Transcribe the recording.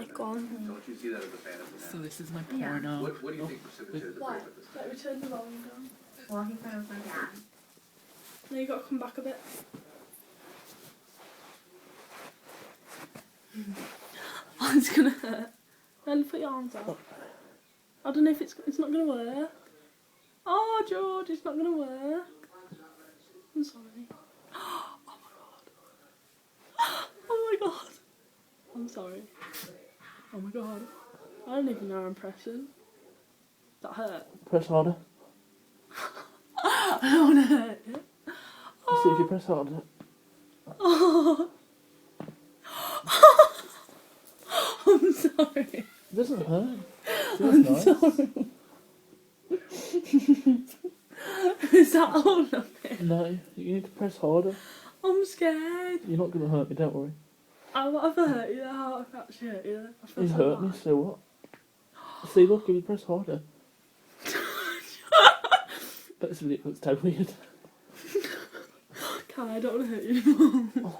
Okay, go on. Don't you see that as a fantasy now? So this is my Yeah. porno. What do you think precipitated the Why? breakup this time? Let me turn the volume down. Well, he thought it was my dad. Now you got to come back a bit. Oh, it's gonna hurt. Then put your arms out. I don't know if it's not gonna work. Oh, George, it's not gonna work. I'm sorry. Oh my god. Oh my god. I'm sorry. Oh my god. I don't even know I'm pressing. That hurt. Press harder. I don't want to hurt it. See if you press harder. Oh. I'm sorry. It doesn't hurt. It I'm feels nice. sorry. Is that all of it? No, you need to press harder. I'm scared. You're not going to hurt me, don't worry. What if I hurt you? How if I actually hurt you? I feel You so hurt me, bad. so what? See, look, if you press harder. That's really, looks totally weird. Can I don't want to hurt you anymore.